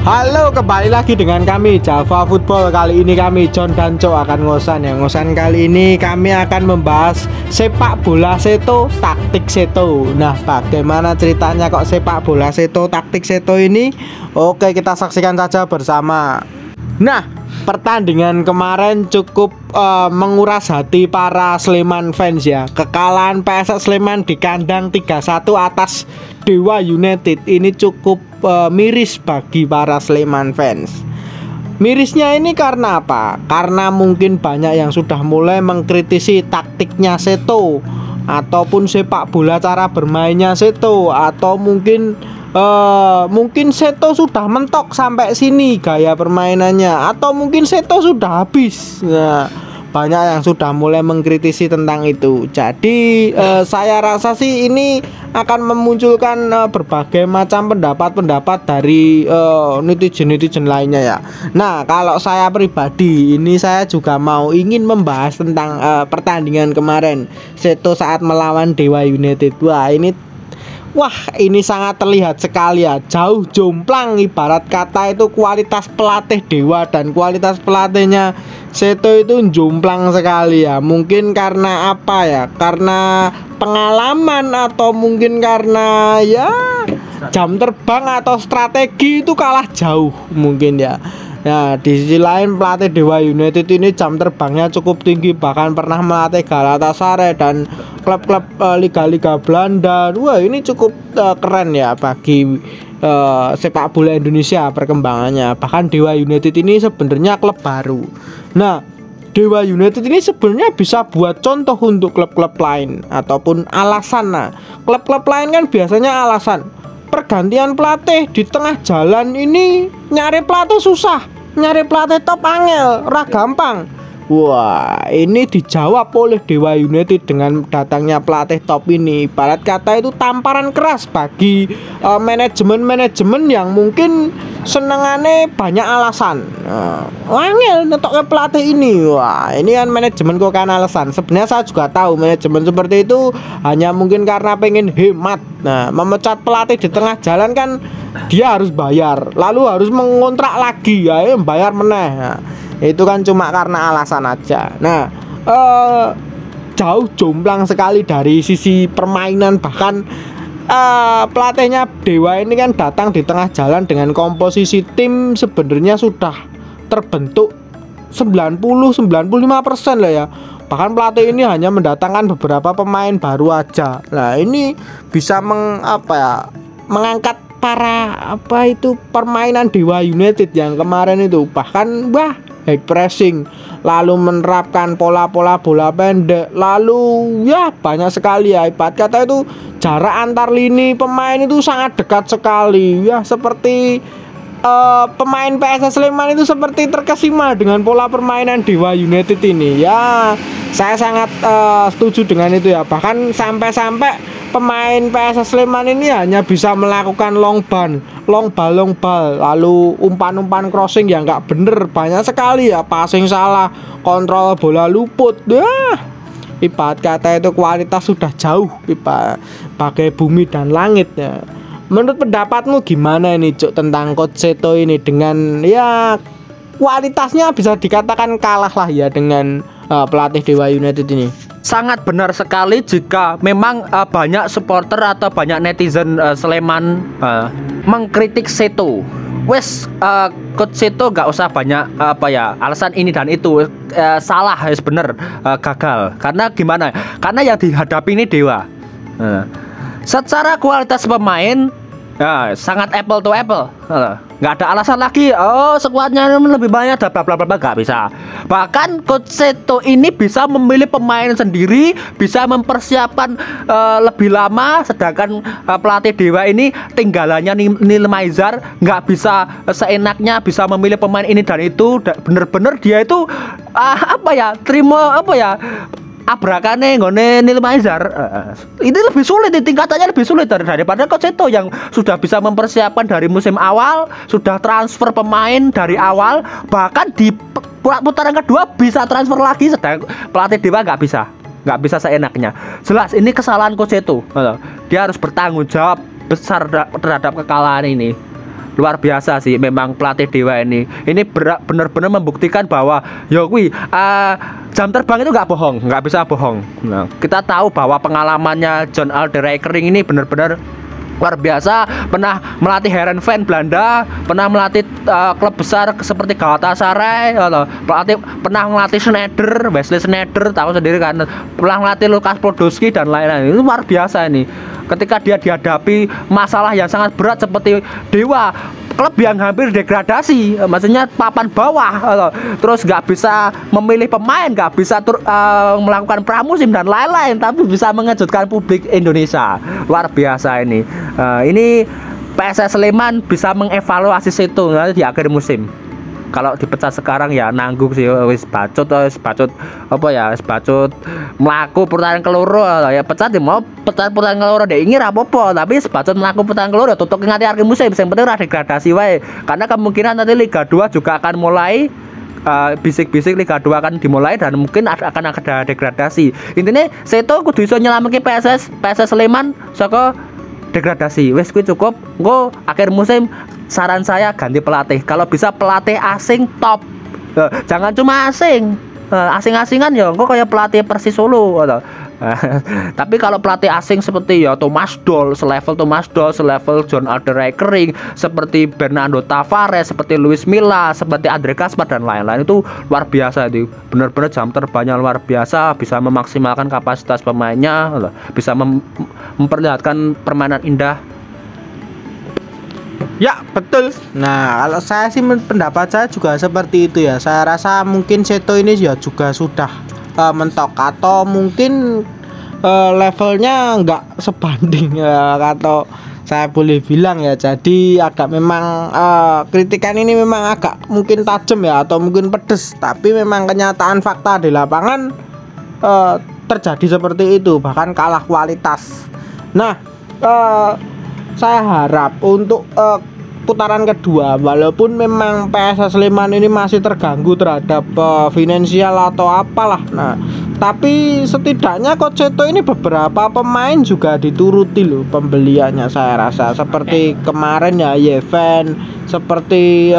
Halo, kembali lagi dengan kami Java Football. Kali ini kami John dan Co akan ngosan ya. Ngosan kali ini kami akan membahas sepak bola seto, taktik seto. Nah, bagaimana ceritanya kok sepak bola seto, taktik seto ini? Oke, kita saksikan saja bersama. Nah, pertandingan kemarin cukup menguras hati para Sleman fans ya. Kekalahan PSS Sleman di kandang 3-1 atas Dewa United ini cukup miris bagi para Sleman fans. Mirisnya ini karena apa? Karena mungkin banyak yang sudah mulai mengkritisi taktiknya Seto, ataupun sepak bola cara bermainnya Seto, atau mungkin Seto sudah mentok sampai sini gaya permainannya, atau mungkin Seto sudah habis. Nah, banyak yang sudah mulai mengkritisi tentang itu. Jadi saya rasa sih ini akan memunculkan berbagai macam pendapat-pendapat dari netizen-netizen lainnya ya. Nah, kalau saya pribadi ini saya juga ingin membahas tentang pertandingan kemarin Seto saat melawan Dewa United. Wah, ini sangat terlihat sekali ya, jauh jomplang. Ibarat kata itu kualitas pelatih Dewa dan kualitas pelatihnya Seto itu jomplang sekali ya. Mungkin karena apa ya? Karena pengalaman, atau mungkin karena ya jam terbang atau strategi itu kalah jauh mungkin ya. Nah, di sisi lain pelatih Dewa United ini jam terbangnya cukup tinggi, bahkan pernah melatih Galatasaray dan klub-klub liga-liga Belanda. Wah, ini cukup keren ya bagi sepak bola Indonesia perkembangannya. Bahkan Dewa United ini sebenarnya klub baru. Nah, Dewa United ini sebenarnya bisa buat contoh untuk klub-klub lain ataupun alasan. Nah, klub-klub lain kan biasanya alasan pergantian pelatih di tengah jalan ini, nyari pelatih susah, nyari pelatih top angel, ora gampang. Wah, ini dijawab oleh Dewa United dengan datangnya pelatih top ini. Ibarat kata itu tamparan keras bagi manajemen-manajemen yang mungkin senengane banyak alasan. Angel ngetoknya pelatih ini. Wah, ini kan manajemen kok kan alasan. Sebenarnya saya juga tahu manajemen seperti itu hanya mungkin karena pengen hemat. Nah, memecat pelatih di tengah jalan kan dia harus bayar, lalu harus mengontrak lagi ya, bayar meneh. Nah, itu kan cuma karena alasan aja. Nah, jauh jomplang sekali dari sisi permainan. Bahkan pelatihnya Dewa ini kan datang di tengah jalan dengan komposisi tim sebenarnya sudah terbentuk 90-95% lah ya. Bahkan pelatih ini hanya mendatangkan beberapa pemain baru aja. Nah, ini bisa mengangkat para permainan Dewa United yang kemarin itu. Bahkan high pressing, lalu menerapkan pola-pola bola pendek, lalu ya banyak sekali ya. Ibarat kata itu jarak antar lini pemain itu sangat dekat sekali ya, seperti pemain PSS Sleman itu seperti terkesima dengan pola permainan Dewa United ini ya. Saya sangat setuju dengan itu ya. Bahkan sampai pemain PSS Sleman ini hanya bisa melakukan long ball, lalu umpan crossing yang nggak bener, banyak sekali ya, passing salah, kontrol bola luput. Ibarat kata itu kualitas sudah jauh bagai bumi dan langit ya. Menurut pendapatmu gimana ini Cuk tentang Coach Seto ini, dengan ya kualitasnya bisa dikatakan kalah lah ya dengan pelatih Dewa United ini? Sangat benar sekali jika memang banyak supporter atau banyak netizen Sleman mengkritik Seto. Coach Seto gak usah banyak alasan ini dan itu, salah, bener, gagal. Karena gimana? Karena yang dihadapi ini Dewa. Secara kualitas pemain sangat apple to apple. Nggak ada alasan lagi skuadnya lebih banyak dan bla bla bla, nggak bisa. Bahkan Coach Seto ini bisa memilih pemain sendiri, bisa mempersiapkan lebih lama, sedangkan pelatih Dewa ini tinggalannya Neil Maizar, nggak bisa seenaknya bisa memilih pemain ini dan itu. Bener-bener dia itu terima abrakane nggone Neil Maizar. Ini lebih sulit, tingkatannya lebih sulit daripada Coach Seto yang sudah bisa mempersiapkan dari musim awal, sudah transfer pemain dari awal, bahkan di putaran kedua bisa transfer lagi, sedang pelatih Dewa nggak bisa seenaknya. Jelas ini kesalahan Coach Seto. Dia harus bertanggung jawab besar terhadap kekalahan ini. luar biasa sih memang pelatih Dewa ini. Ini benar-benar membuktikan bahwa ya kuwi jam terbang itu nggak bohong, nggak bisa bohong. Nah, kita tahu bahwa pengalamannya John Alderweireld ini benar-benar luar biasa, pernah melatih Heerenveen Belanda, pernah melatih klub besar seperti Galatasaray, pernah melatih Schneider, Wesley Schneider, tahu sendiri kan, pernah melatih Lukas Podolski dan lain-lain. Itu luar biasa ini. Ketika dia dihadapi masalah yang sangat berat seperti Dewa, klub yang hampir degradasi, maksudnya papan bawah, terus nggak bisa memilih pemain, nggak bisa melakukan pramusim dan lain-lain, tapi bisa mengejutkan publik Indonesia. Luar biasa ini. Ini PSS Sleman bisa mengevaluasi situ nanti di akhir musim. Kalau dipecat sekarang ya nanggung sih, wis bacot apa ya, wis bacot mlaku pertandingan keloro ya, pecat ya mau pecat pertandingan keloro dek ingin apa-apa, tapi wis bacot mlaku pertandingan keloro tutup nganti akhir musim, yang penting ora degradasi wae. Karena kemungkinan nanti Liga 2 juga akan mulai bisik-bisik Liga 2 akan dimulai dan mungkin akan ada degradasi. Intinya Seto kudu iso nyelametke PSS Sleman saka degradasi. Wes kuwi cukup. Engko akhir musim saran saya ganti pelatih. Kalau bisa pelatih asing top. Jangan cuma asing. Asing-asingan ya engko kayak pelatih Persis Solo atau. Tapi kalau pelatih asing seperti ya Thomas Doll, selevel Thomas Doll, selevel John Alderweireld, seperti Bernardo Tavares, seperti Luis Milla, seperti Andre Gaspar dan lain-lain, itu luar biasa itu. Benar-benar jam terbangnya luar biasa, bisa memaksimalkan kapasitas pemainnya, bisa memperlihatkan permainan indah. Ya betul. Nah kalau saya sih pendapat saya juga seperti itu ya. Saya rasa mungkin Seto ini ya juga sudah mentok atau mungkin levelnya nggak sebanding ya, atau saya boleh bilang ya. Jadi agak memang kritikan ini memang agak mungkin tajam ya, atau mungkin pedes, tapi memang kenyataan fakta di lapangan terjadi seperti itu, bahkan kalah kualitas. Nah saya harap untuk putaran kedua, walaupun memang PSS Sleman ini masih terganggu terhadap finansial atau apalah, nah tapi setidaknya Coach Seto ini beberapa pemain juga dituruti loh pembeliannya, saya rasa seperti kemarin ya Yeven, seperti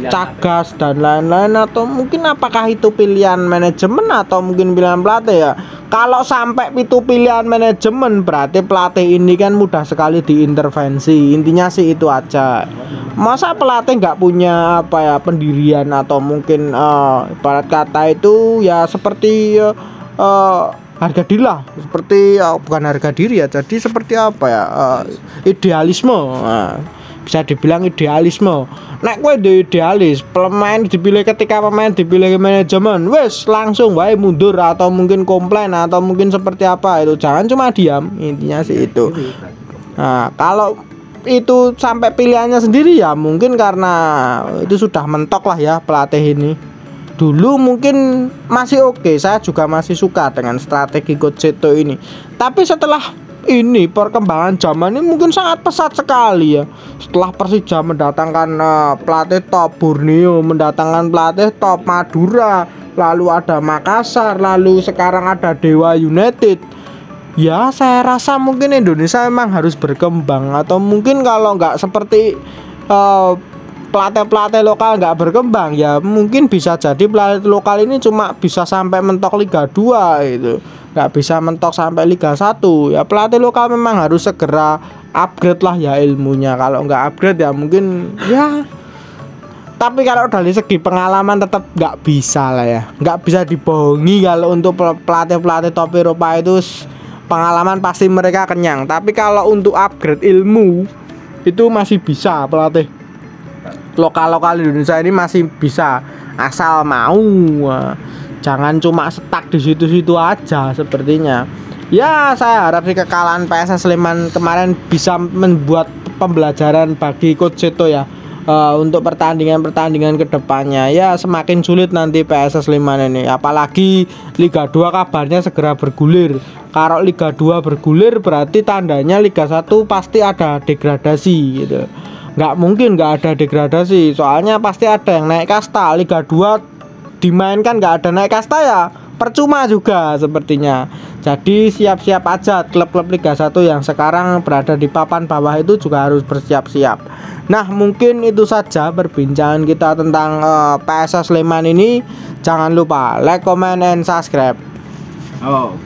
Cagas dan lain-lain. Atau mungkin apakah itu pilihan manajemen atau mungkin pilihan pelatih ya. Kalau sampai itu pilihan manajemen, berarti pelatih ini kan mudah sekali diintervensi. Intinya sih itu aja. Masa pelatih nggak punya apa ya pendirian, atau mungkin ibarat kata itu ya seperti harga diri lah, seperti bukan harga diri ya, jadi seperti apa ya, idealisme. Bisa dibilang idealisme. Nek kowe idealis, pemain dipilih, ketika pemain dipilih manajemen, wes langsung wae mundur atau mungkin komplain atau mungkin seperti apa itu. Jangan cuma diam, intinya sih itu. Nah, kalau itu sampai pilihannya sendiri ya mungkin karena itu sudah mentok lah ya pelatih ini. Dulu mungkin masih oke, saya juga masih suka dengan strategi Coach Seto ini. Tapi setelah ini perkembangan zaman ini mungkin sangat pesat sekali ya. Setelah Persija mendatangkan pelatih top, Borneo mendatangkan pelatih top, Madura, lalu ada Makassar, lalu sekarang ada Dewa United. Ya saya rasa mungkin Indonesia memang harus berkembang, atau mungkin kalau nggak seperti pelatih-pelatih lokal nggak berkembang ya mungkin bisa jadi pelatih lokal ini cuma bisa sampai mentok Liga 2 itu, nggak bisa mentok sampai Liga 1 ya. Pelatih lokal memang harus segera upgrade lah ya ilmunya. Kalau nggak upgrade ya mungkin ya, tapi kalau dari segi pengalaman tetap nggak bisa lah ya, nggak bisa dibohongi. Kalau untuk pelatih-pelatih top Eropa itu pengalaman pasti mereka kenyang, tapi kalau untuk upgrade ilmu itu masih bisa. Pelatih lokal-lokal Indonesia ini masih bisa, asal mau. Jangan cuma stuck di situ-situ aja sepertinya. Ya saya harap sih kekalahan PSS Sleman kemarin bisa membuat pembelajaran bagi Coach Seto ya, untuk pertandingan-pertandingan kedepannya. Ya semakin sulit nanti PSS Sleman ini, apalagi Liga 2 kabarnya segera bergulir. Kalau Liga 2 bergulir berarti tandanya Liga 1 pasti ada degradasi gitu. Nggak mungkin nggak ada degradasi, soalnya pasti ada yang naik kasta. Liga 2 dimainkan nggak ada naik kasta ya percuma juga sepertinya. Jadi siap-siap aja klub-klub Liga 1 yang sekarang berada di papan bawah itu juga harus bersiap-siap. Nah, mungkin itu saja perbincangan kita tentang PSS Sleman ini. Jangan lupa like, comment, and subscribe. Oh.